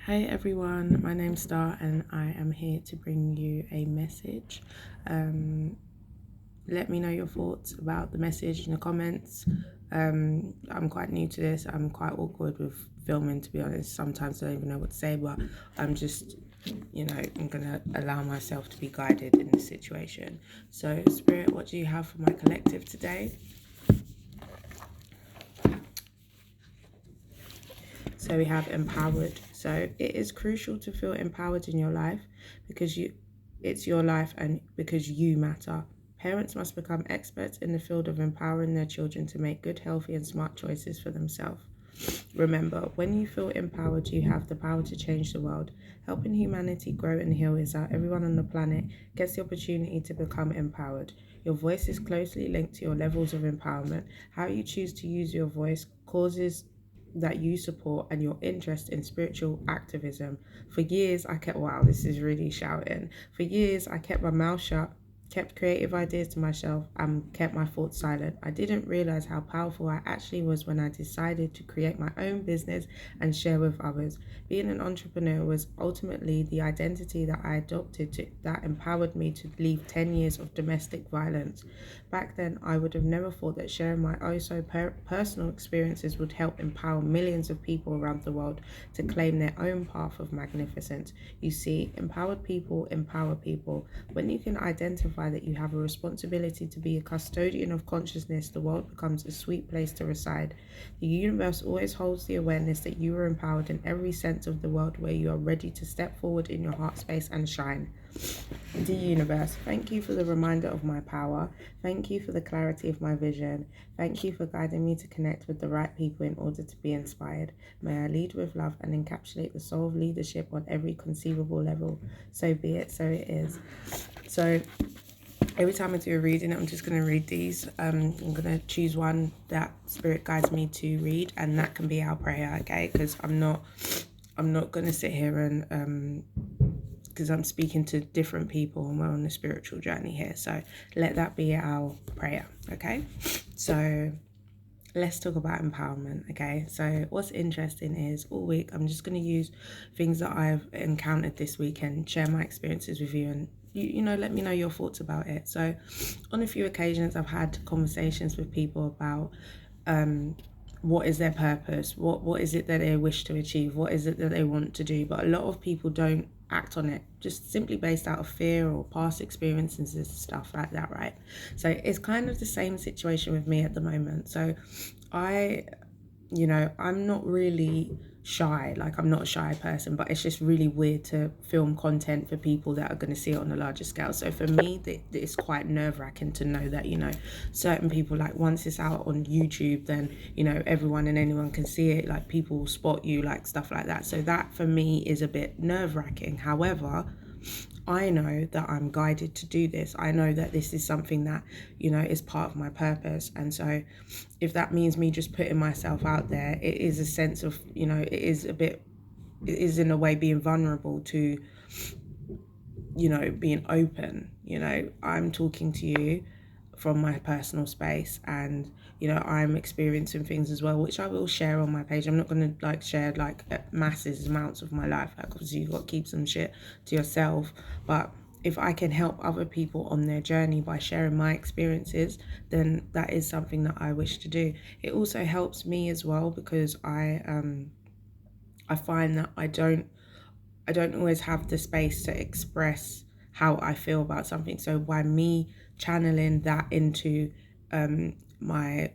Hey everyone, my name's Star and I am here to bring you a message. Let me know your thoughts about the message in the comments. I'm quite new to this. I'm quite awkward with filming, to be honest. Sometimes I don't even know what to say, but I'm just, I'm going to allow myself to be guided in this situation. So, Spirit, what do you have for my collective today? So we have empowered. So it is crucial to feel empowered in your life because it's your life and because you matter. Parents must become experts in the field of empowering their children to make good, healthy, and smart choices for themselves. Remember, when you feel empowered, you have the power to change the world. Helping humanity grow and heal is how everyone on the planet gets the opportunity to become empowered. Your voice is closely linked to your levels of empowerment. How you choose to use your voice causes that you support and your interest in spiritual activism. For years, wow, this is really shouting. For years, I kept my mouth shut, kept creative ideas to myself, and kept my thoughts silent. I didn't realize how powerful I actually was when I decided to create my own business and share with others. Being an entrepreneur was ultimately the identity that I adopted that empowered me to leave 10 years of domestic violence. Back then, I would have never thought that sharing my personal experiences would help empower millions of people around the world to claim their own path of magnificence. You see, empowered people empower people. When you can identify that you have a responsibility to be a custodian of consciousness, the world becomes a sweet place to reside. The universe always holds the awareness that you are empowered in every sense of the world where you are ready to step forward in your heart space and shine. Dear universe, thank you for the reminder of my power. Thank you for the clarity of my vision. Thank you for guiding me to connect with the right people in order to be inspired. May I lead with love and encapsulate the soul of leadership on every conceivable level. So be it, so it is. So every time I do a reading, I'm just going to read these. I'm going to choose one that Spirit guides me to read, and that can be our prayer, okay? Because I'm not going to sit here and because I'm speaking to different people and we're on a spiritual journey here. So let that be our prayer, okay? So let's talk about empowerment, okay? So what's interesting is all week I'm just going to use things that I've encountered this week and share my experiences with you, and you know, let me know your thoughts about it. So on a few occasions I've had conversations with people about what is their purpose, what is it that they wish to achieve, what is it that they want to do, but a lot of people don't act on it just simply based out of fear or past experiences and stuff like that, right? So it's kind of the same situation with me at the moment. So I'm not really shy, like I'm not a shy person, but it's just really weird to film content for people that are going to see it on a larger scale. So for me, it's quite nerve-wracking to know that, certain people, like once it's out on YouTube, then, everyone and anyone can see it, like people will spot you, like stuff like that. So that for me is a bit nerve-wracking. However, I know that I'm guided to do this. I know that this is something that, is part of my purpose. And so if that means me just putting myself out there, it is a sense of, it is in a way being vulnerable to, being open. I'm talking to you from my personal space, and I'm experiencing things as well, which I will share on my page. I'm not going to share masses amounts of my life, like obviously you've got to keep some shit to yourself, but if I can help other people on their journey by sharing my experiences, then that is something that I wish to do. It also helps me as well because I find that I don't always have the space to express how I feel about something. So by me channeling that into my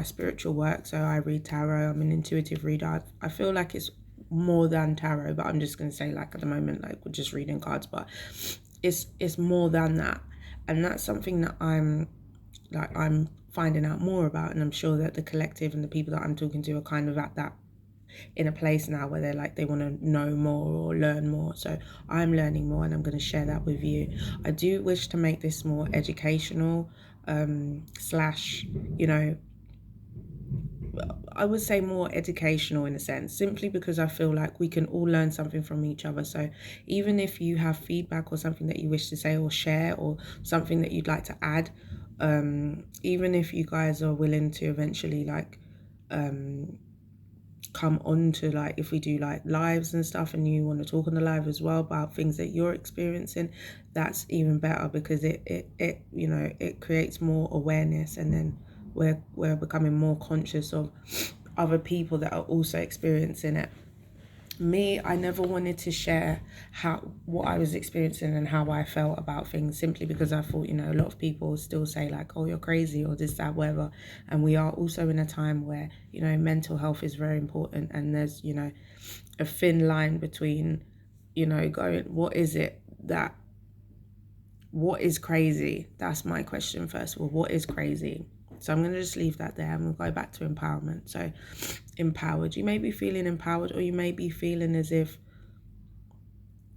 spiritual work, so I read tarot, I'm an intuitive reader. I feel like it's more than tarot, but I'm just going to say, like, at the moment, like, we're just reading cards, but it's more than that. And that's something that I'm finding out more about, and I'm sure that the collective and the people that I'm talking to are kind of at that in a place now where they're like they want to know more or learn more. So I'm learning more and I'm going to share that with you. I do wish to make this more educational slash, I would say more educational in a sense, simply because I feel like we can all learn something from each other. So even if you have feedback or something that you wish to say or share, or something that you'd like to add, even if you guys are willing to eventually come on to, like, if we do like lives and stuff and you want to talk on the live as well about things that you're experiencing, that's even better, because it you know, it creates more awareness, and then we're becoming more conscious of other people that are also experiencing it. Me, I never wanted to share what I was experiencing and how I felt about things, simply because I thought, you know, a lot of people still say like, oh, you're crazy, or this, that, whatever. And we are also in a time where, you know, mental health is very important, and there's, you know, a thin line between, you know, going, what is crazy? That's my question first of all. What is crazy? So I'm going to just leave that there, and we'll go back to empowerment. So empowered, you may be feeling empowered, or you may be feeling as if,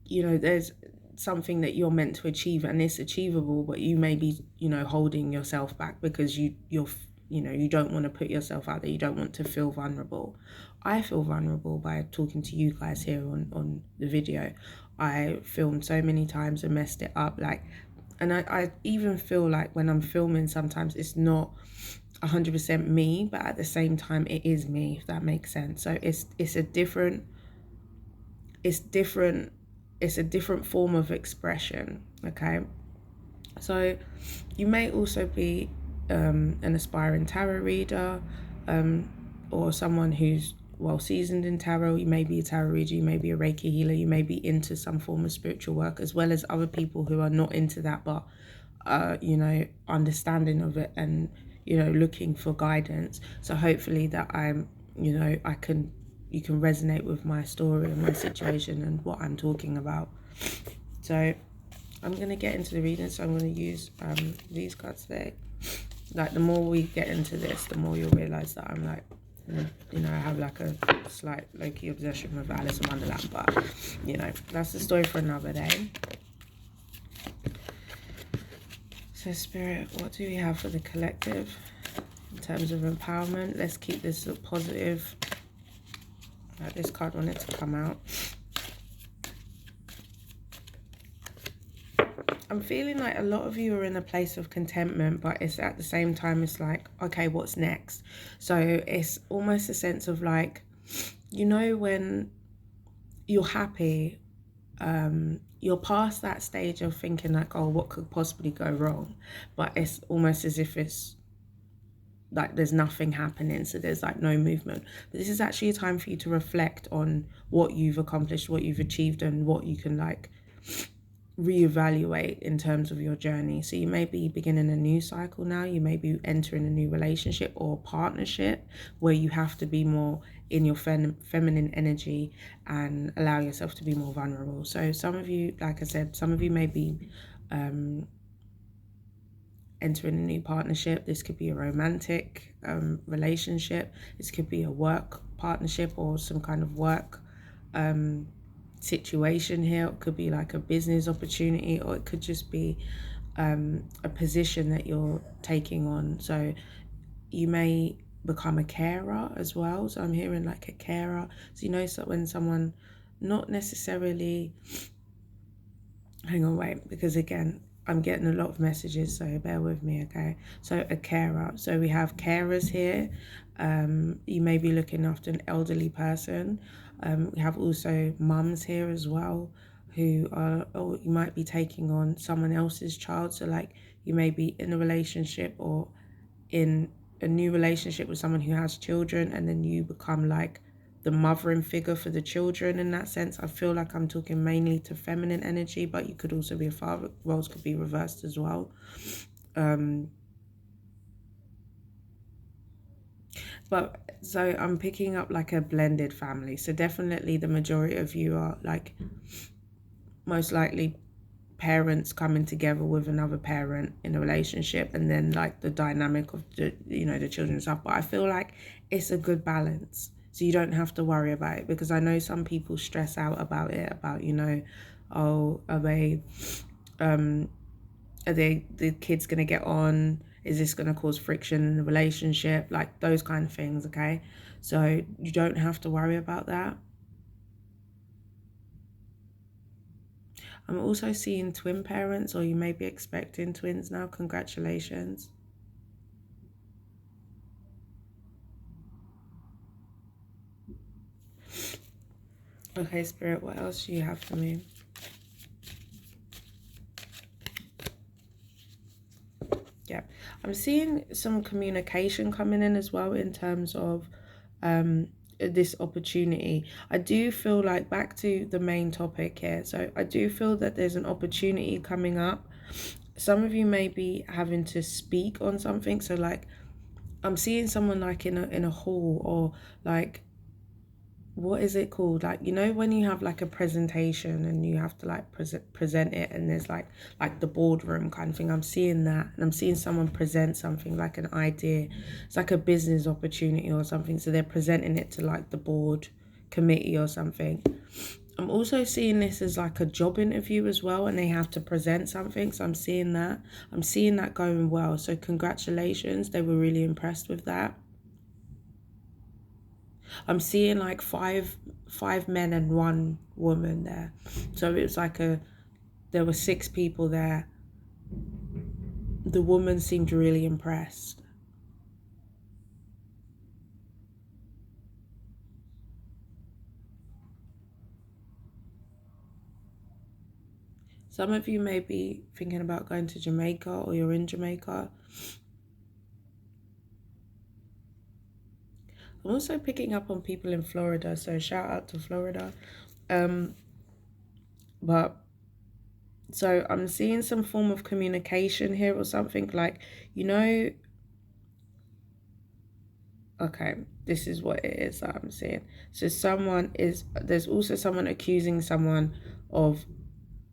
you know, there's something that you're meant to achieve and it's achievable, but you may be, you know, holding yourself back because you're you know, you don't want to put yourself out there, you don't want to feel vulnerable. I feel vulnerable by talking to you guys here on the video. I filmed so many times and messed it up, like, and I even feel like when I'm filming, sometimes it's not 100% me, but at the same time it is me, if that makes sense. So it's a different it's different it's a different form of expression. Okay, so you may also be an aspiring tarot reader, or someone who's well seasoned in tarot. You may be a tarot reader, you may be a Reiki healer, you may be into some form of spiritual work, as well as other people who are not into that, but you know, understanding of it, and, you know, looking for guidance. So hopefully that you know, you can resonate with my story and my situation and what I'm talking about. So I'm going to get into the reading. So I'm going to use these cards today. Like, the more we get into this, the more you'll realize that I'm like, you know, I have like a slight low-key obsession with Alice in Wonderland, but, you know, that's the story for another day. So Spirit, what do we have for the collective in terms of empowerment? Let's keep this positive. Like, this card wanted to come out. I'm feeling like a lot of you are in a place of contentment, but it's at the same time, it's like, okay, what's next? So it's almost a sense of like, you know, when you're happy, you're past that stage of thinking like, oh, what could possibly go wrong? But it's almost as if it's like there's nothing happening, so there's like no movement. But this is actually a time for you to reflect on what you've accomplished, what you've achieved, and what you can like reevaluate in terms of your journey. So you may be beginning a new cycle now, you may be entering a new relationship or partnership where you have to be more in your feminine energy and allow yourself to be more vulnerable. So some of you, like I said, some of you may be entering a new partnership. This could be a romantic relationship, this could be a work partnership or some kind of work situation here. It could be like a business opportunity, or it could just be a position that you're taking on. So you may become a carer as well. So I'm hearing like a carer. So, you know, so when someone not necessarily, hang on, wait, because again, I'm getting a lot of messages, so bear with me, okay? So a carer. So we have carers here. You may be looking after an elderly person. We have also mums here as well, who are, or you might be taking on someone else's child. So like, you may be in a relationship or in a new relationship with someone who has children, and then you become like the mothering figure for the children. In that sense, I feel like I'm talking mainly to feminine energy, but you could also be a father. Roles could be reversed as well. But so I'm picking up like a blended family. So definitely the majority of you are like most likely parents coming together with another parent in a relationship, and then like the dynamic of the, you know, the children and stuff. But I feel like it's a good balance, so you don't have to worry about it, because I know some people stress out about it, about, you know, oh, are the kids gonna get on, is this gonna cause friction in the relationship, like those kind of things. Okay, so you don't have to worry about that. I'm also seeing twin parents, or you may be expecting twins now. Congratulations. Okay, Spirit, what else do you have for me? Yeah, I'm seeing some communication coming in as well in terms of this opportunity. I do feel like, back to the main topic here, so I do feel that there's an opportunity coming up. Some of you may be having to speak on something, so like I'm seeing someone like in a hall, or like, what is it called, like, you know, when you have like a presentation and you have to like present it, and there's like the boardroom kind of thing. I'm seeing that, and I'm seeing someone present something like an idea. It's like a business opportunity or something, so they're presenting it to like the board committee or something. I'm also seeing this as like a job interview as well, and they have to present something, so I'm seeing that going well. So congratulations, they were really impressed with that. I'm seeing like five men and one woman there. So it was like there were 6 people there. The woman seemed really impressed. Some of you may be thinking about going to Jamaica, or you're in Jamaica. I'm also picking up on people in Florida, so shout out to Florida. But so I'm seeing some form of communication here or something, like, you know, okay, this is what it is that I'm seeing. So there's also someone accusing someone of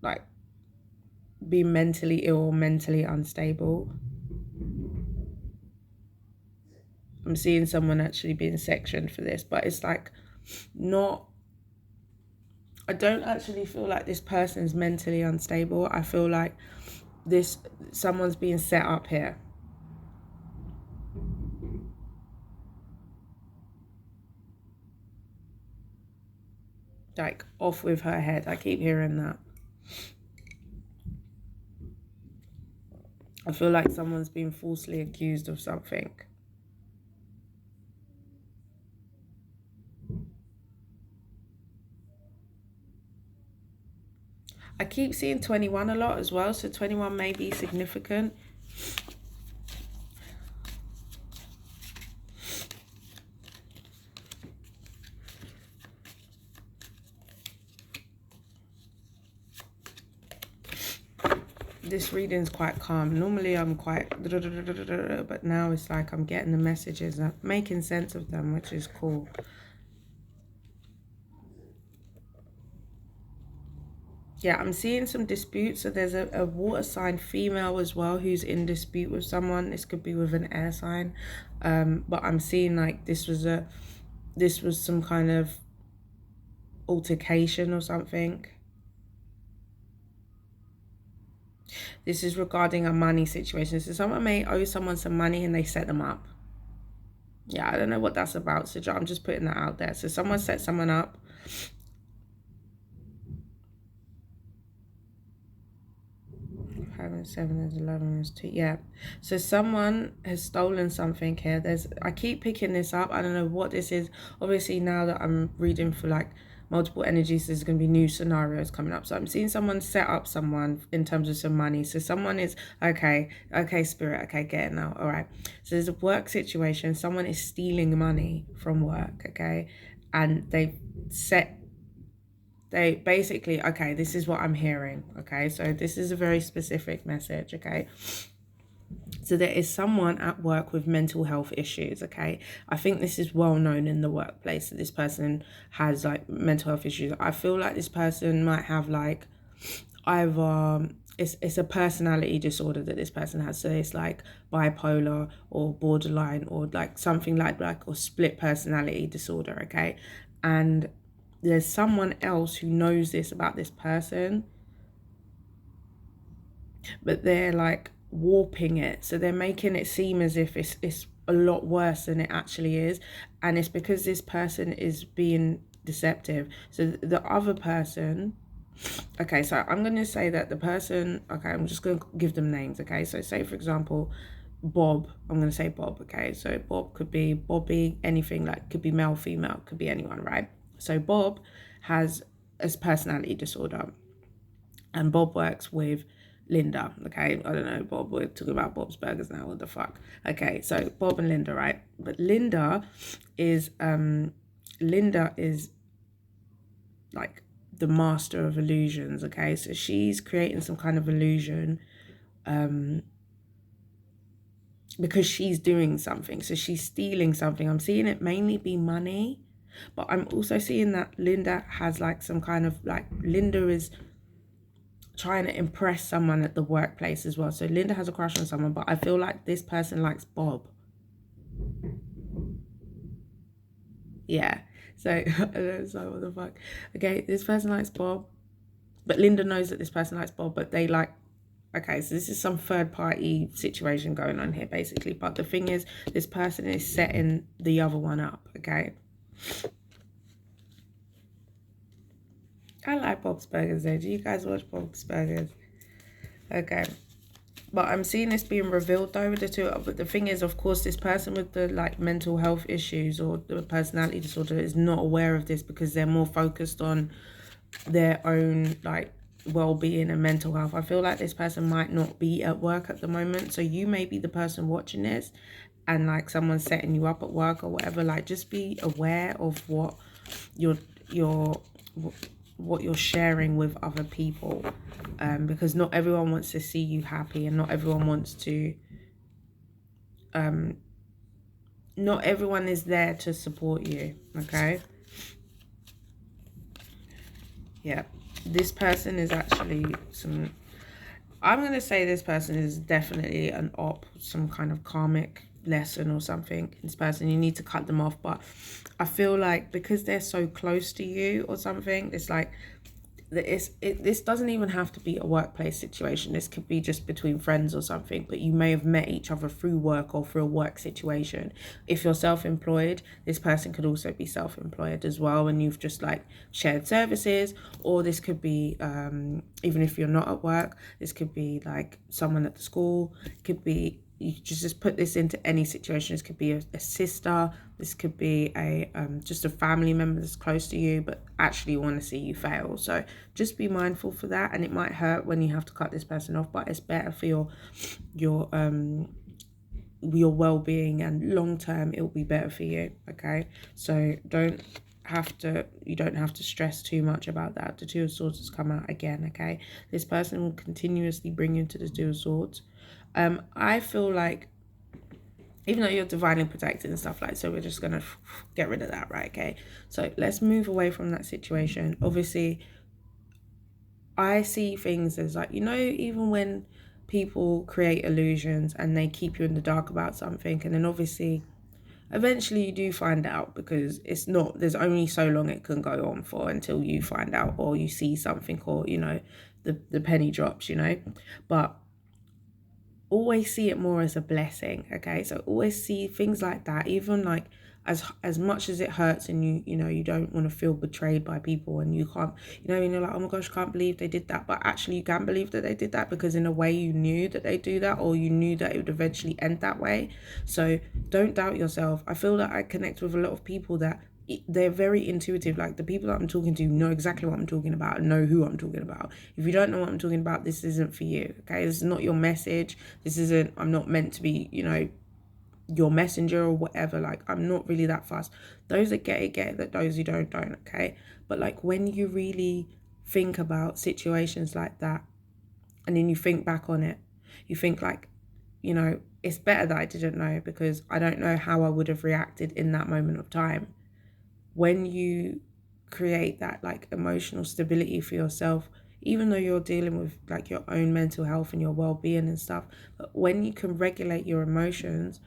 like being mentally ill or mentally unstable. I'm seeing someone actually being sectioned for this, but it's like not, I don't actually feel like this person's mentally unstable. I feel like this someone's being set up here. Like, off with her head. I keep hearing that. I feel like someone's been falsely accused of something. I keep seeing 21 a lot as well, so 21 may be significant. This reading's quite calm. Normally I'm quite, but now it's like I'm getting the messages, I'm making sense of them, which is cool. Yeah, I'm seeing some disputes. So there's a water sign female as well who's in dispute with someone. This could be with an air sign. But I'm seeing like this was some kind of altercation or something. This is regarding a money situation. So someone may owe someone some money and they set them up. Yeah, I don't know what that's about. So I'm just putting that out there. So someone set someone up. 5 and 7 is 11 is 2. Yeah. So someone has stolen something here. I keep picking this up. I don't know what this is. Obviously, now that I'm reading for like multiple energies, there's going to be new scenarios coming up. So I'm seeing someone set up someone in terms of some money. So someone is, okay, Spirit, okay, get it now. All right. So there's a work situation. Someone is stealing money from work, okay? And they basically, okay, this is what I'm hearing, okay? So this is a very specific message, okay? So there is someone at work with mental health issues, okay? I think this is well known in the workplace that this person has like mental health issues. I feel like this person might have like either it's a personality disorder that this person has. So it's like bipolar or borderline or like something like or split personality disorder, okay? And there's someone else who knows this about this person, but they're like warping it, so they're making it seem as if it's a lot worse than it actually is. And it's because this person is being deceptive. So the other person, okay, so I'm going to say that the person, okay, I'm just going to give them names, okay? So say for example Bob, I'm going to say Bob, okay? So Bob could be Bobby, anything, like could be male, female, could be anyone, right? So Bob has a personality disorder, and Bob works with Linda. Okay, I don't know, Bob, we're talking about Bob's Burgers now, what the fuck. Okay, so Bob and Linda, right? But Linda is like the master of illusions. Okay, so she's creating some kind of illusion because she's doing something. So she's stealing something. I'm seeing it mainly be money, but I'm also seeing that Linda has like some kind of like, Linda is trying to impress someone at the workplace as well. So Linda has a crush on someone, but I feel like this person likes Bob. Yeah. So, so what the fuck? Okay, this person likes Bob, but Linda knows that this person likes Bob, but they like, okay, so this is some third party situation going on here basically. But the thing is, this person is setting the other one up, okay? I like Bob's Burgers though. Do you guys watch Bob's Burgers? Okay. But I'm seeing this being revealed though with the two. But the thing is, of course, this person with the like mental health issues or the personality disorder is not aware of this because they're more focused on their own like well-being and mental health. I feel like this person might not be at work at the moment. So you may be the person watching this and like someone's setting you up at work or whatever. Like just be aware of what your what you're sharing with other people, because not everyone wants to see you happy, and not everyone wants to not everyone is there to support you. Okay, yeah, this person is actually some, I'm going to say this person is definitely an some kind of karmic lesson or something. This person, you need to cut them off. But I feel like because they're so close to you or something, it's like, this doesn't even have to be a workplace situation. This could be just between friends or something, but you may have met each other through work or through a work situation. If you're self-employed, this person could also be self-employed as well, and you've just like shared services. Or this could be even if you're not at work, this could be like someone at the school. It could be, you just put this into any situation. This could be a sister, this could be a just a family member that's close to you but actually want to see you fail. So just be mindful for that, and it might hurt when you have to cut this person off, but it's better for your well-being, and long term it will be better for you. Okay, so you don't have to stress too much about that. The Two of Swords has come out again. Okay, this person will continuously bring you to the Two of Swords. I feel like, even though you're divinely protected and stuff like, so we're just gonna get rid of that, right? Okay, so let's move away from that situation. Obviously, I see things as like, even when people create illusions and they keep you in the dark about something, and then obviously eventually you do find out, because there's only so long it can go on for until you find out or you see something, or the penny drops, but always see it more as a blessing. Okay, so always see things like that, even like as much as it hurts, and you don't want to feel betrayed by people, and you can't, and you're like, oh my gosh, can't believe they did that, but actually you can believe that they did that because in a way you knew that they do that, or you knew that it would eventually end that way. So don't doubt yourself. I feel that I connect with a lot of people that they're very intuitive. Like the people that I'm talking to know exactly what I'm talking about and know who I'm talking about. If you don't know what I'm talking about, this isn't for you. Okay, this is not your message. I'm not meant to be your messenger or whatever. Like, I'm not really that fast. Those that get it, that those who don't. Okay, but like when you really think about situations like that, and then you think back on it, you think like, it's better that I didn't know, because I don't know how I would have reacted in that moment of time. When you create that like emotional stability for yourself, even though you're dealing with like your own mental health and your well-being and stuff, but when you can regulate your emotions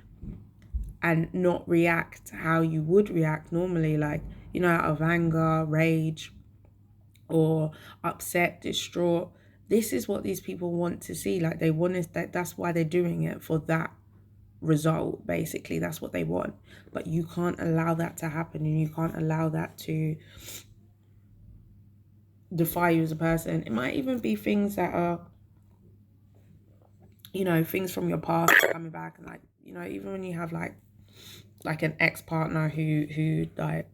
and not react how you would react normally, like out of anger, rage, or upset, distraught, this is what these people want to see. Like they want that's why they're doing it, for that result. Basically, that's what they want. But you can't allow that to happen, and you can't allow that to defy you as a person. It might even be things that are things from your past coming back, and like even when you have like an ex-partner who like,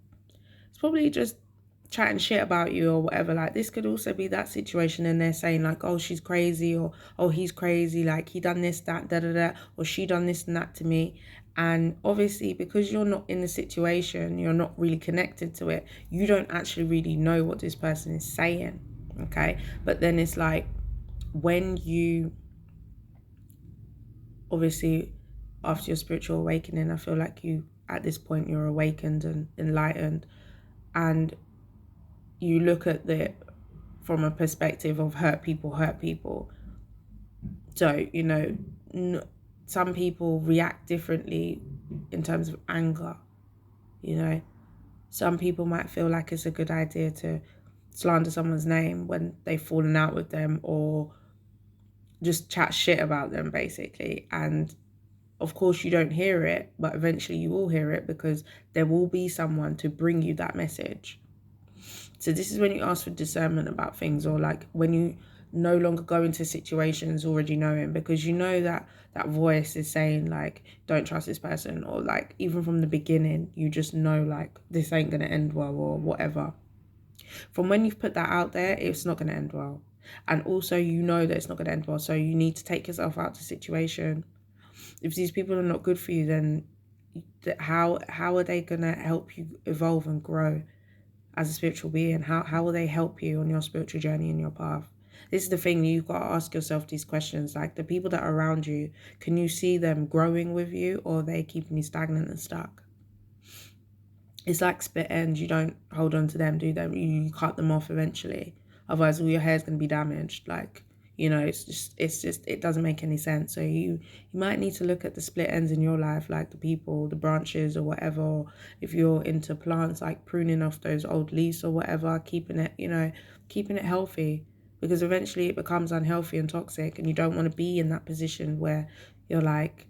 it's probably just chatting shit about you or whatever. Like, this could also be that situation, and they're saying like, oh, she's crazy, or oh, he's crazy, like he done this, that, da da da, or she done this and that to me. And obviously, because you're not in the situation, you're not really connected to it, you don't actually really know what this person is saying. Okay. But then it's like, when you, obviously, after your spiritual awakening, I feel like you, at this point, you're awakened and enlightened, and you look at the from a perspective of hurt people hurt people. So, you know, some people react differently in terms of anger. You know, some people might feel like it's a good idea to slander someone's name when they've fallen out with them, or just chat shit about them, basically. And of course, you don't hear it, but eventually you will hear it, because there will be someone to bring you that message. So this is when you ask for discernment about things, or like when you no longer go into situations already knowing, because you know that that voice is saying like, don't trust this person, or like even from the beginning, you just know like this ain't gonna end well, or whatever. From when you've put that out there, it's not gonna end well. And also, you know that it's not gonna end well, so you need to take yourself out of the situation. If these people are not good for you, then how are they gonna help you evolve and grow as a spiritual being? How will they help you on your spiritual journey and your path? This is the thing, you've got to ask yourself these questions. Like, the people that are around you, can you see them growing with you, or are they keeping you stagnant and stuck? It's like split ends. You don't hold on to them, do them. You cut them off eventually. Otherwise, all your hair's going to be damaged. Like, you know, it's just, it doesn't make any sense. So you might need to look at the split ends in your life, like the people, the branches or whatever. Or if you're into plants, like pruning off those old leaves or whatever, keeping it, you know, keeping it healthy. Because eventually it becomes unhealthy and toxic, and you don't want to be in that position where you're like,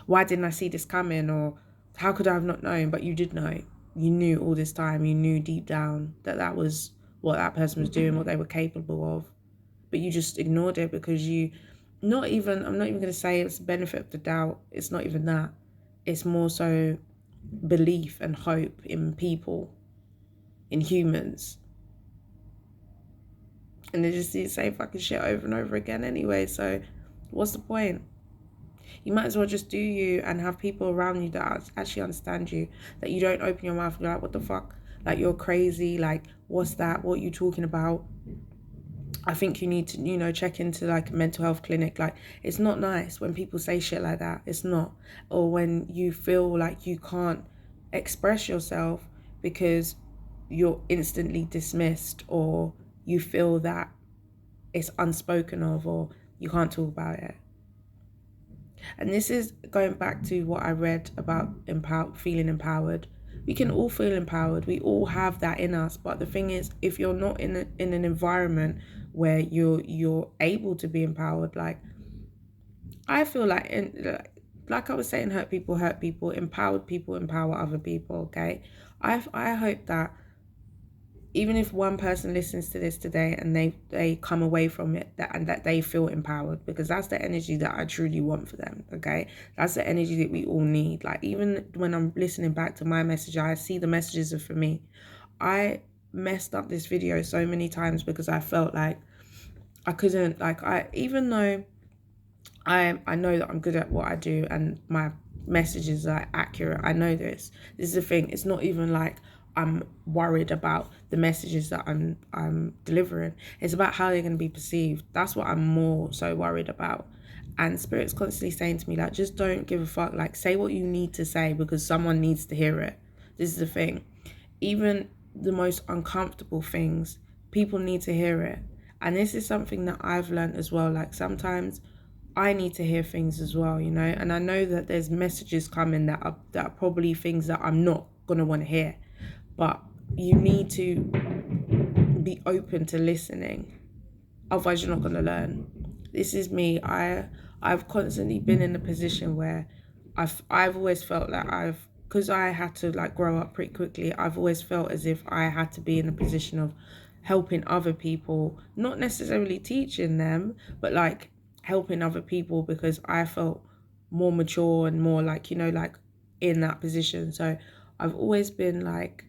why didn't I see this coming? Or how could I have not known? But you did know. You knew all this time. You knew deep down that that was what that person was doing, what they were capable of. But you just ignored it because you, I'm not even going to say it's benefit of the doubt. It's not even that. It's more so belief and hope in people, in humans. And they just do the same fucking shit over and over again anyway. So what's the point? You might as well just do you and have people around you that actually understand you, that you don't open your mouth and be like, what the fuck? Like, you're crazy. Like, what's that? What are you talking about? I think you need to, you know, check into like a mental health clinic. Like, it's not nice when people say shit like that. It's not. Or when you feel like you can't express yourself because you're instantly dismissed, or you feel that it's unspoken of, or you can't talk about it. And this is going back to what I read about feeling empowered. We can all feel empowered. We all have that in us. But the thing is, if you're not in an environment where you're able to be empowered, like I feel like I was saying, hurt people hurt people, empowered people empower other people. Okay, I hope that even if one person listens to this today and they come away from it that they feel empowered, because that's the energy that I truly want for them. Okay, that's the energy that we all need. Like, even when I'm listening back to my message, I see the messages are for me. I messed up this video so many times because I felt like I couldn't, like, even though I know that I'm good at what I do and my messages are accurate. I know this. This is the thing. It's not even like I'm worried about the messages that I'm delivering. It's about how they're going to be perceived. That's what I'm more so worried about. And Spirit's constantly saying to me, like, just don't give a fuck. Like, say what you need to say, because someone needs to hear it. This is the thing. Even the most uncomfortable things, people need to hear it. And this is something that I've learned as well. Like, sometimes I need to hear things as well, you know. And I know that there's messages coming that are probably things that I'm not gonna want to hear, but you need to be open to listening. Otherwise, you're not gonna learn. This is me. I've constantly been in a position where I've always felt that because I had to like grow up pretty quickly. I've always felt as if I had to be in a position of helping other people, not necessarily teaching them, but like helping other people, because I felt more mature and more like, you know, like in that position. So I've always been like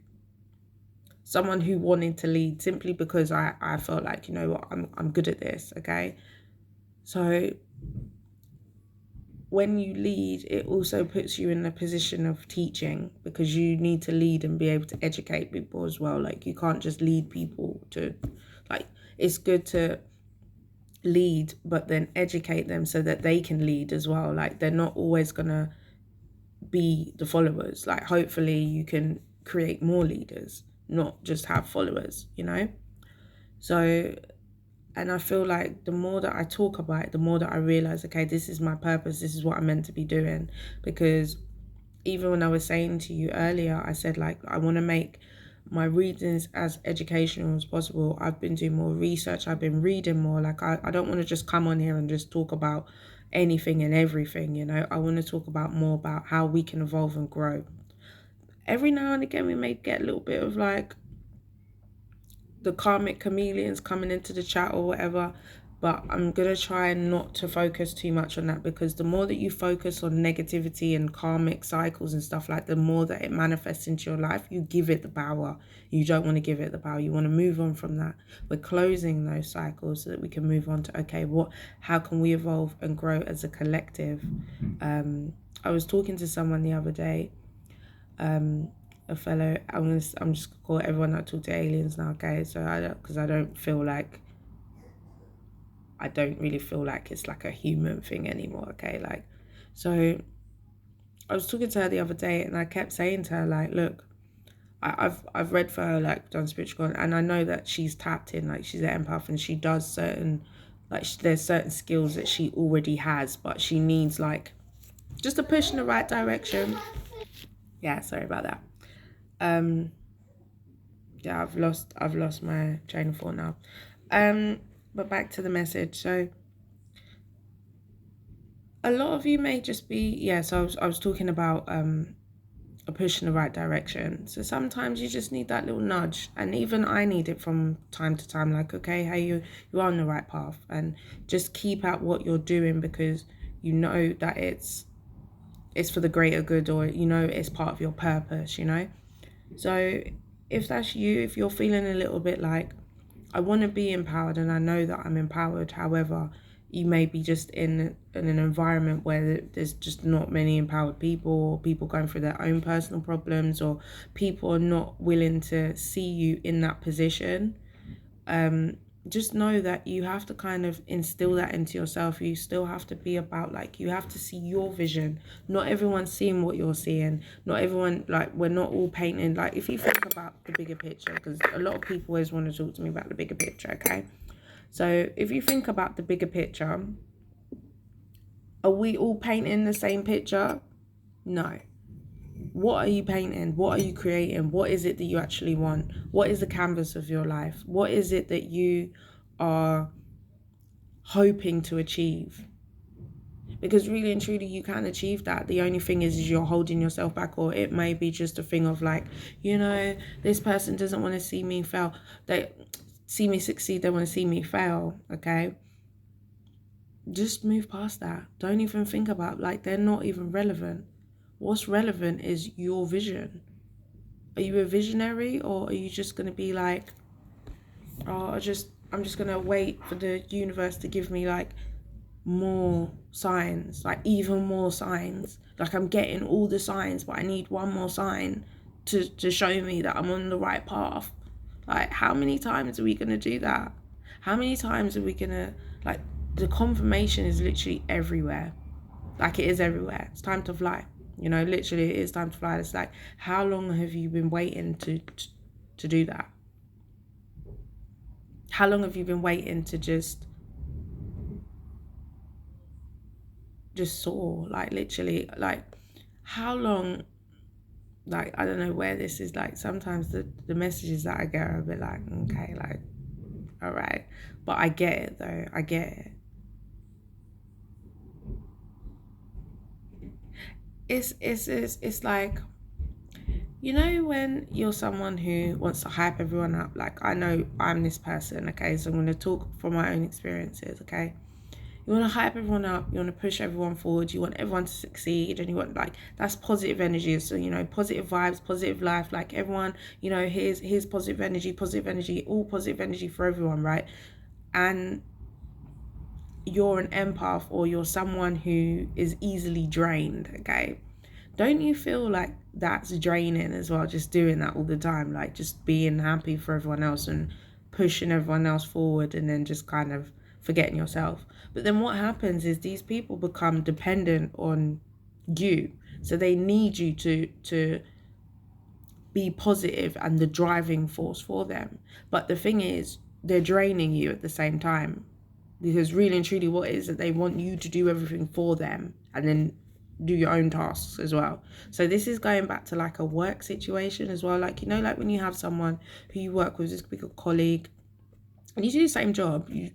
someone who wanted to lead simply because I felt like, you know what, I'm good at this, okay? So when you lead, it also puts you in a position of teaching, because you need to lead and be able to educate people as well. Like, you can't just lead people to, like, it's good to lead, but then educate them so that they can lead as well. Like, they're not always gonna be the followers. Like, hopefully you can create more leaders, not just have followers, you know? So, and I feel like the more that I talk about it, the more that I realize, okay, this is my purpose, this is what I'm meant to be doing. Because even when I was saying to you earlier, I said, like, I want to make my readings as educational as possible. I've been doing more research, I've been reading more. Like, I don't want to just come on here and just talk about anything and everything, you know. I want to talk about more about how we can evolve and grow. Every now and again we may get a little bit of like the karmic chameleons coming into the chat or whatever, but I'm gonna try not to focus too much on that, because the more that you focus on negativity and karmic cycles and stuff, like, the more that it manifests into your life, you give it the power. You don't want to give it the power. You want to move on from that. We're closing those cycles so that we can move on to, okay, how can we evolve and grow as a collective? I was talking to someone the other day, a fellow, I'm just gonna call everyone that talk to aliens now, okay? So because I don't really feel like it's like a human thing anymore, okay? Like, so I was talking to her the other day, and I kept saying to her, like, look, I've read for her, like, done spiritual, and I know that she's tapped in, like, she's an empath, and she does certain, like, there's certain skills that she already has, but she needs, like, just a push in the right direction. Yeah, sorry about that. Yeah, I've lost my train of thought now. But back to the message. So a lot of you may just be, yeah, so I was talking about a push in the right direction. So sometimes you just need that little nudge, and even I need it from time to time, like, okay, hey, you're on the right path, and just keep at what you're doing, because you know that it's for the greater good, or you know it's part of your purpose, you know. So if that's you, if you're feeling a little bit like, I want to be empowered and I know that I'm empowered, however, you may be just in an environment where there's just not many empowered people, or people going through their own personal problems, or people are not willing to see you in that position. Just know that you have to kind of instill that into yourself. You still have to be about, like, you have to see your vision. Not everyone's seeing what you're seeing. Not everyone, like, we're not all painting. Like, if you think about the bigger picture, because a lot of people always want to talk to me about the bigger picture, okay? So if you think about the bigger picture, are we all painting the same picture? No. What are you painting? What are you creating? What is it that you actually want? What is the canvas of your life? What is it that you are hoping to achieve? Because really and truly you can achieve that. The only thing is you're holding yourself back, or it may be just a thing of, like, you know, this person doesn't want to see me fail. They see me succeed, they want to see me fail, okay? Just move past that. Don't even think about, like, they're not even relevant. What's relevant is your vision. Are you a visionary, or are you just going to be like, oh, I'm just going to wait for the universe to give me, like, more signs, like even more signs, like I'm getting all the signs, but I need one more sign to show me that I'm on the right path? Like, how many times are we going to do that? How many times are we going to, like, the confirmation is literally everywhere. Like, it is everywhere. It's time to fly, you know, literally it is time to fly. It's like, how long have you been waiting to do that? How long have you been waiting to just soar? Like, literally, like, how long? Like, I don't know where this is, like, sometimes the messages that I get are a bit like, okay, like, all right, but I get it though. I get it. It's like, you know, when you're someone who wants to hype everyone up. Like, I know I'm this person, okay, so I'm going to talk from my own experiences, okay? You want to hype everyone up. You want to push everyone forward. You want everyone to succeed, and you want, like, that's positive energy. So, you know, positive vibes, positive life. Like, everyone, you know, here's positive energy, all positive energy for everyone, right? And you're an empath, or you're someone who is easily drained. Okay, don't you feel like that's draining as well, just doing that all the time, like just being happy for everyone else and pushing everyone else forward, and then just kind of forgetting yourself? But then what happens is these people become dependent on you, so they need you to be positive and the driving force for them. But the thing is, they're draining you at the same time, because really and truly what it is that they want you to do everything for them and then do your own tasks as well. So this is going back to like a work situation as well. Like, you know, like when you have someone who you work with, this could be a colleague, and you do the same job, you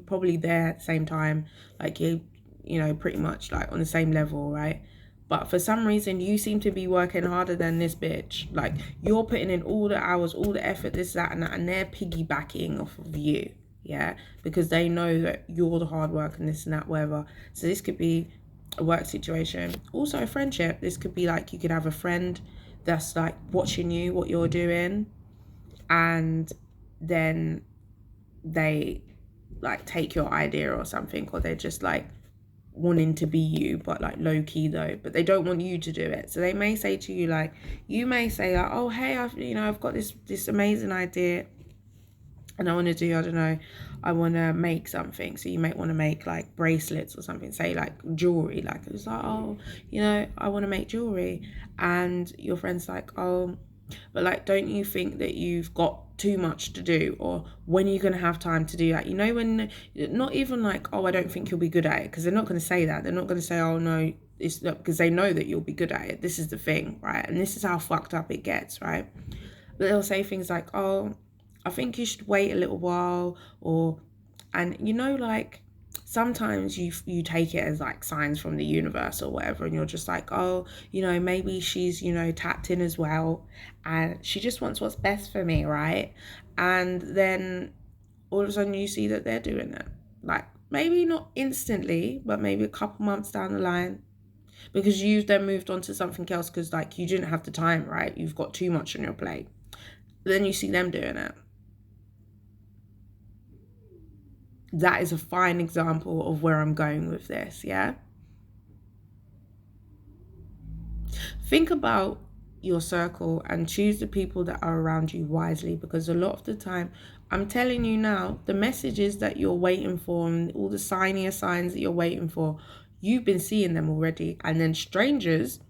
probably there at the same time, like you know, pretty much like on the same level, right? But for some reason you seem to be working harder than this bitch. Like, you're putting in all the hours, all the effort, this, that, and they're piggybacking off of you. Yeah, because they know that you're the hard work and this and that, whatever. So this could be a work situation. Also a friendship. This could be like, you could have a friend that's like watching you, what you're doing, and then they like take your idea or something, or they're just like wanting to be you, but like low key though, but they don't want you to do it. So they may say to you, like, you may say like, oh hey, I've got this amazing idea and I want to do, I don't know, I want to make something. So you might want to make like bracelets or something, say like jewelry. Like, it's like, oh, you know, I want to make jewelry. And your friend's like, oh, but like, don't you think that you've got too much to do? Or when are you going to have time to do that? You know, when, not even like, oh, I don't think you'll be good at it, because they're not going to say that. They're not going to say, oh no, it's not, because they know that you'll be good at it. This is the thing, right? And this is how fucked up it gets, right? But they'll say things like, oh, I think you should wait a little while, or, and you know, like, sometimes you take it as like signs from the universe or whatever, and you're just like, oh, you know, maybe she's, you know, tapped in as well, and she just wants what's best for me, right? And then all of a sudden you see that they're doing it, like maybe not instantly, but maybe a couple months down the line, because you then moved on to something else, because like you didn't have the time, right? You've got too much on your plate. But then you see them doing it. That is a fine example of where I'm going with this, yeah? Think about your circle and choose the people that are around you wisely, because a lot of the time, I'm telling you now, the messages that you're waiting for and all the signier signs that you're waiting for, you've been seeing them already. And then strangers,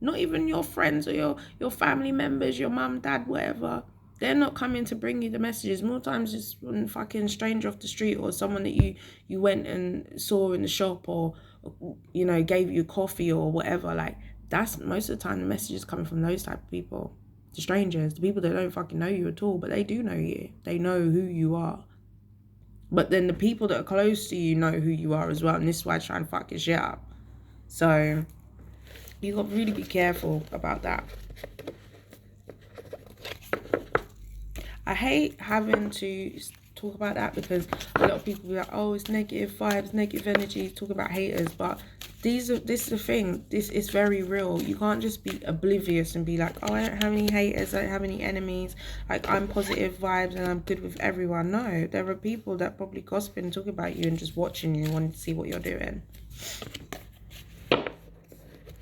not even your friends or your family members, your mum, dad, whatever, they're not coming to bring you the messages. More times it's one fucking stranger off the street, or someone that you went and saw in the shop, or, you know, gave you coffee or whatever. Like, that's most of the time the messages coming from those type of people. The strangers, the people that don't fucking know you at all, but they do know you. They know who you are. But then the people that are close to you know who you are as well, and this is why I try and fuck your shit up. So you got to really be careful about that. I hate having to talk about that, because a lot of people be like, oh, it's negative vibes, negative energy, talk about haters. But this is the thing, this is very real. You can't just be oblivious and be like, oh, I don't have any haters, I don't have any enemies, like I'm positive vibes and I'm good with everyone. No, there are people that probably gossip and talk about you and just watching you, wanting to see what you're doing.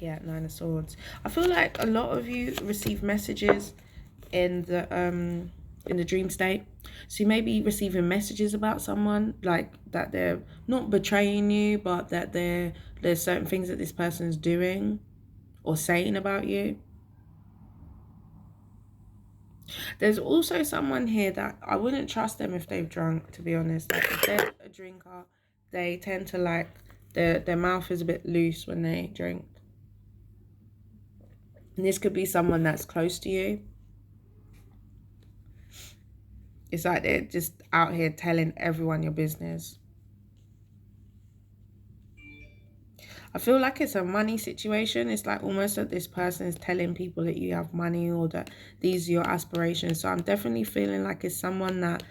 Yeah, Nine of Swords. I feel like a lot of you receive messages in the dream state. So you may be receiving messages about someone, like that they're not betraying you, but that there's certain things that this person's doing or saying about you. There's also someone here that I wouldn't trust them if they've drunk, to be honest. Like, if they're a drinker, they tend to, like, their mouth is a bit loose when they drink. And this could be someone that's close to you. It's like they're just out here telling everyone your business. I feel like it's a money situation. It's like almost that this person is telling people that you have money, or that these are your aspirations. So I'm definitely feeling like it's someone that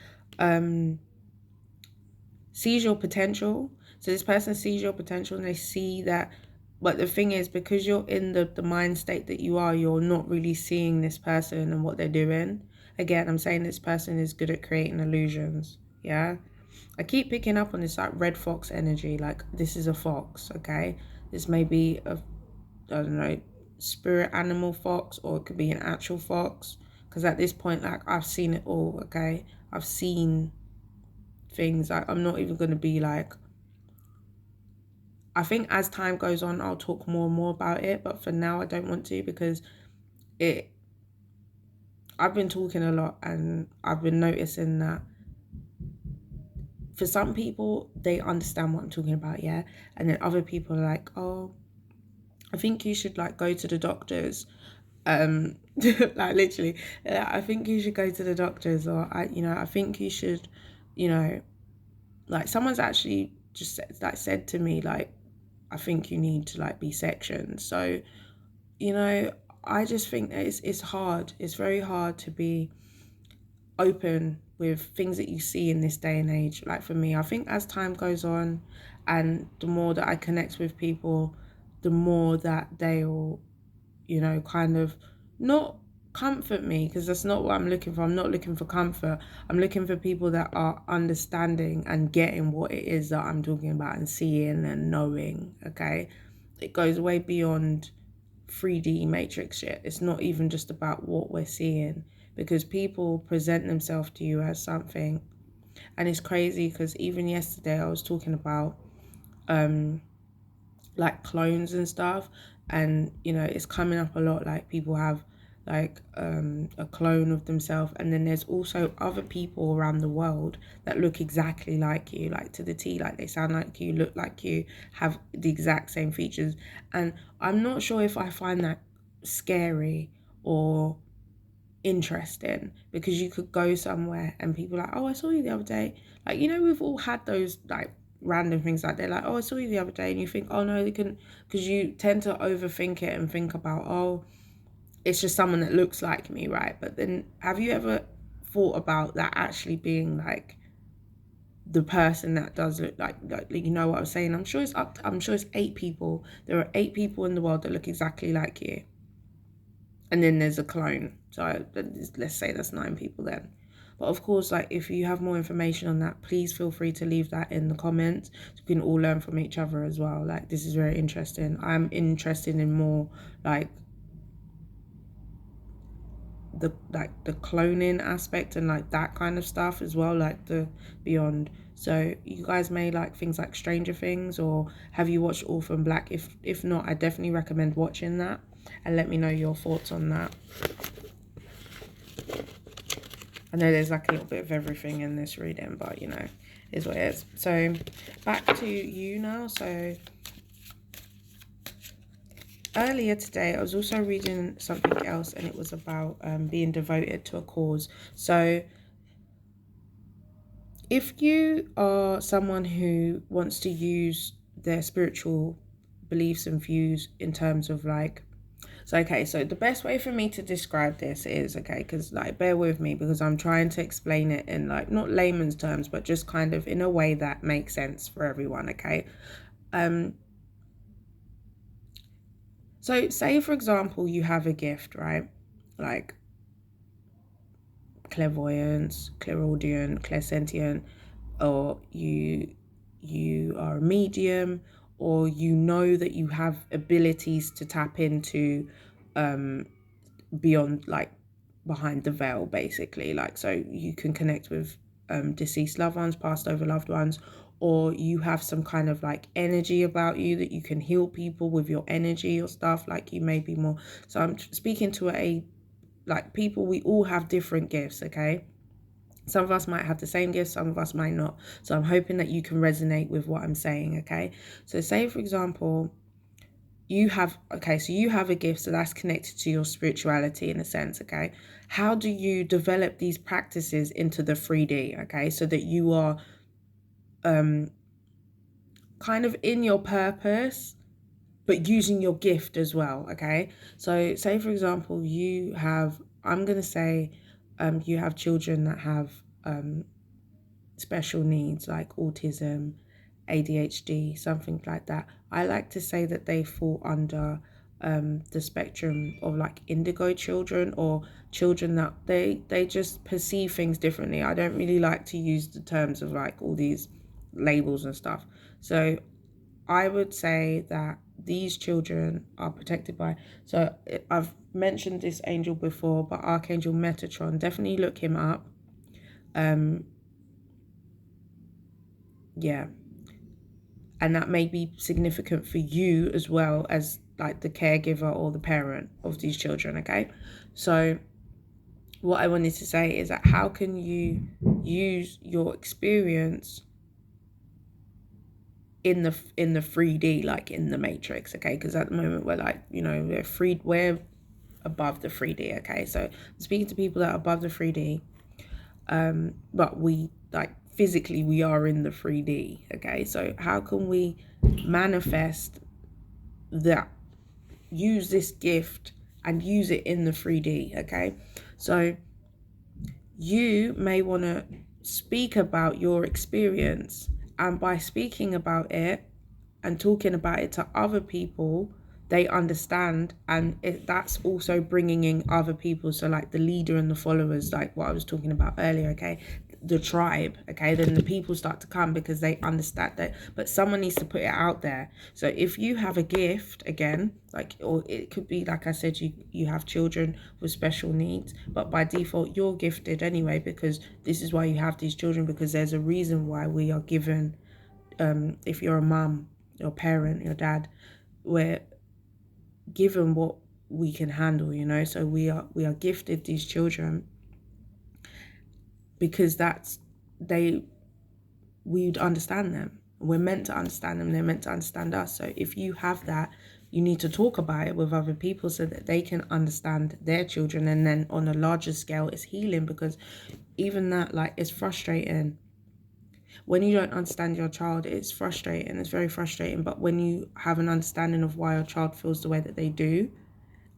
sees your potential. So this person sees your potential and they see that. But the thing is, because you're in the mind state that you are, you're not really seeing this person and what they're doing. Again, I'm saying this person is good at creating illusions. Yeah. I keep picking up on this like red fox energy. Like, this is a fox, okay? This may be a, I don't know, spirit animal fox, or it could be an actual fox. Because at this point, like, I've seen it all, okay? I've seen things. Like, I'm not even going to be like, I think as time goes on, I'll talk more and more about it. But for now, I don't want to, because I've been talking a lot, and I've been noticing that for some people, they understand what I'm talking about, yeah? And then other people are like, oh, I think you should like go to the doctors. Like literally, I think you should go to the doctors, or I think you should, you know, like someone's actually just said to me, like, I think you need to like be sectioned. So, I just think that it's hard. It's very hard to be open with things that you see in this day and age. Like for me, I think as time goes on, and the more that I connect with people, the more that they'll, kind of not comfort me, because that's not what I'm looking for. I'm not looking for comfort. I'm looking for people that are understanding and getting what it is that I'm talking about, and seeing and knowing, okay? It goes way beyond 3D matrix shit. It's not even just about what we're seeing, because people present themselves to you as something. And it's crazy, because even yesterday I was talking about like clones and stuff, and it's coming up a lot. Like people have like a clone of themselves, and then there's also other people around the world that look exactly like you, like to the T, like they sound like you, look like you, have the exact same features. And I'm not sure if I find that scary or interesting, because you could go somewhere and people are like, oh, I saw you the other day. Like, we've all had those like random things like they're like, oh, I saw you the other day, and you think, oh no, they couldn't, because you tend to overthink it and think about, oh, it's just someone that looks like me, right? But then have you ever thought about that actually being like the person that does look like you know what I'm saying? I'm sure it's 8 people. There are 8 people in the world that look exactly like you, and then there's a clone. So let's say that's 9 people then. But of course, like, if you have more information on that, please feel free to leave that in the comments, so we can all learn from each other as well. Like, this is very interesting. I'm interested in more like the cloning aspect and like that kind of stuff as well, like the beyond. So you guys may like things like Stranger Things, or have you watched Orphan Black? If not, I definitely recommend watching that, and let me know your thoughts on that. I know there's like a little bit of everything in this reading, but is what it is. So back to you now. So earlier today, I was also reading something else, and it was about being devoted to a cause. So if you are someone who wants to use their spiritual beliefs and views in terms of like, so the best way for me to describe this is, because like, bear with me, because I'm trying to explain it in like, not layman's terms, but just kind of in a way that makes sense for everyone, okay? So say, for example, you have a gift, right? Like clairvoyance, clairaudient, clairsentient, or you are a medium, or that you have abilities to tap into beyond, like, behind the veil, basically. Like, so you can connect with deceased loved ones, passed over loved ones, or you have some kind of like energy about you that you can heal people with your energy or stuff. Like, you may be more, so I'm speaking to like, people, we all have different gifts, okay? Some of us might have the same gifts, some of us might not. So I'm hoping that you can resonate with what I'm saying, okay? So say, for example, you have a gift, so that's connected to your spirituality in a sense, okay? How do you develop these practices into the 3D, okay? So that you are kind of in your purpose, but using your gift as well, okay? So say, for example, I'm going to say you have children that have special needs, like autism, ADHD, something like that. I like to say that they fall under the spectrum of like indigo children, or children that they just perceive things differently. I don't really like to use the terms of like all these labels and stuff. So I would say that these children are protected by, so I've mentioned this angel before, but Archangel Metatron, definitely look him up. Yeah, and that may be significant for you as well as like the caregiver or the parent of these children. Okay, so what I wanted to say is that how can you use your experience in the 3D, like in the Matrix? Okay, because at the moment we're like, we're above the 3D. Okay, so I'm speaking to people that are above the 3D, but we like physically we are in the 3D. Okay, so how can we manifest that, use this gift and use it in the 3D? Okay, so you may want to speak about your experience, and by speaking about it and talking about it to other people, they understand, and that's also bringing in other people. So like the leader and the followers, like what I was talking about earlier. Okay, the tribe. Okay, then the people start to come because they understand that, but someone needs to put it out there. So if you have a gift, again, like, or it could be like I said, you have children with special needs, but by default you're gifted anyway, because this is why you have these children, because there's a reason why we are given, if you're a mum, your parent, your dad, we're given what we can handle, so we are gifted these children because we'd understand them. We're meant to understand them, they're meant to understand us. So if you have that, you need to talk about it with other people so that they can understand their children. And then on a larger scale, it's healing, because even that, like, it's frustrating when you don't understand your child. It's frustrating, it's very frustrating. But when you have an understanding of why your child feels the way that they do,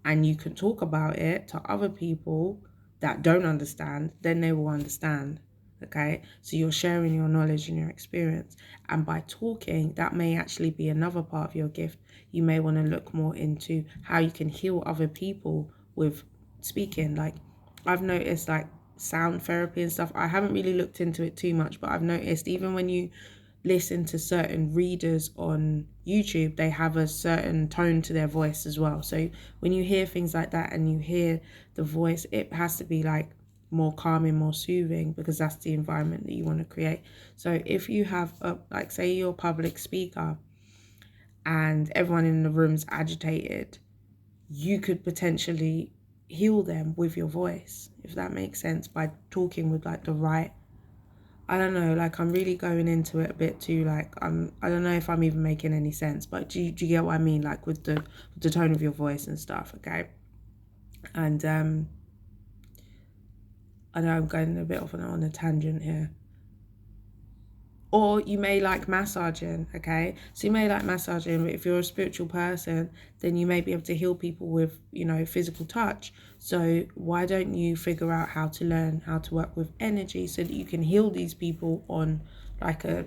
and you can talk about it to other people that don't understand, then they will understand. Okay, so you're sharing your knowledge and your experience, and by talking, that may actually be another part of your gift. You may want to look more into how you can heal other people with speaking. Like, I've noticed, like, sound therapy and stuff, I haven't really looked into it too much, but I've noticed even when you listen to certain readers on YouTube, they have a certain tone to their voice as well. So when you hear things like that and you hear the voice, it has to be like more calming, more soothing, because that's the environment that you want to create. So if you have like, say you're a public speaker and everyone in the room's agitated, you could potentially heal them with your voice, if that makes sense, by talking with like the right, I don't know, like, I'm really going into it a bit too, like, I don't know if I'm even making any sense, but do you get what I mean, like with the tone of your voice and stuff. Okay, and I know I'm going a bit off on a tangent here. Or you may like massaging. Okay, so you may like massaging, but if you're a spiritual person, then you may be able to heal people with, physical touch. So why don't you figure out how to learn how to work with energy so that you can heal these people on like a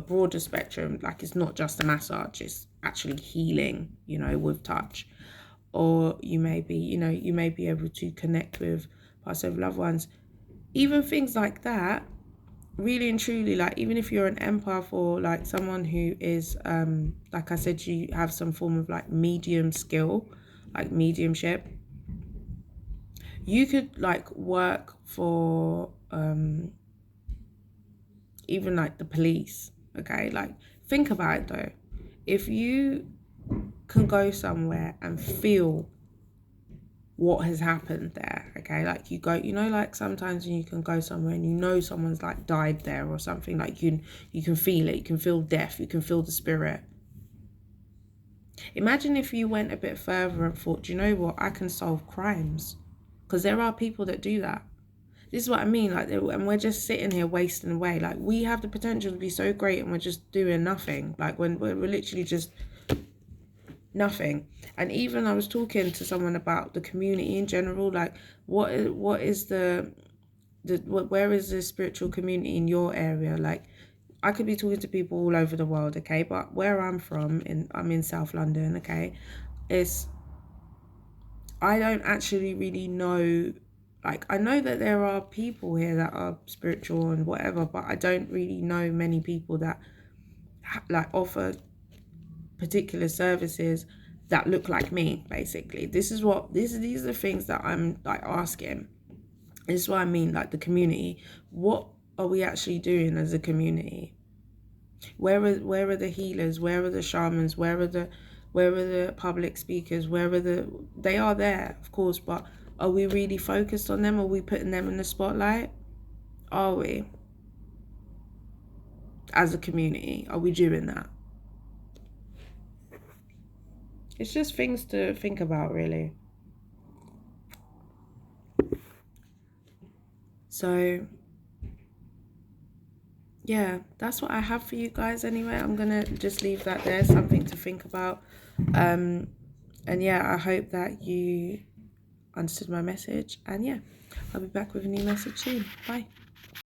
broader spectrum? Like, it's not just a massage, it's actually healing, with touch. Or you may be, you may be able to connect with past life loved ones. Even things like that, really and truly, like, even if you're an empath or like someone who is, like I said, you have some form of like medium skill, like mediumship, you could like work for even like the police. Okay, like, think about it though. If you can go somewhere and feel what has happened there, okay, like, you go, like, sometimes you can go somewhere and someone's like died there or something, like, you can feel it, you can feel death, you can feel the spirit. Imagine if you went a bit further and thought, you know what, I can solve crimes, because there are people that do that. This is what I mean, like, and we're just sitting here wasting away. Like, we have the potential to be so great and we're just doing nothing. Like, when we're literally just nothing. And even I was talking to someone about the community in general, like, what is the where is the spiritual community in your area? Like, I could be talking to people all over the world, okay? But where I'm from, I'm in South London, okay? I don't actually really know, like, I know that there are people here that are spiritual and whatever, but I don't really know many people that like offer particular services that look like me, basically. These are the things that I'm like asking. This is what I mean, like the community. What are we actually doing as a community? Where are the healers? Where are the shamans? Where are the public speakers? They are there, of course, but are we really focused on them? Are we putting them in the spotlight? Are we? As a community, are we doing that? It's just things to think about, really. So yeah, that's what I have for you guys anyway. I'm gonna just leave that there, something to think about. And yeah, I hope that you understood my message, and yeah, I'll be back with a new message soon. Bye.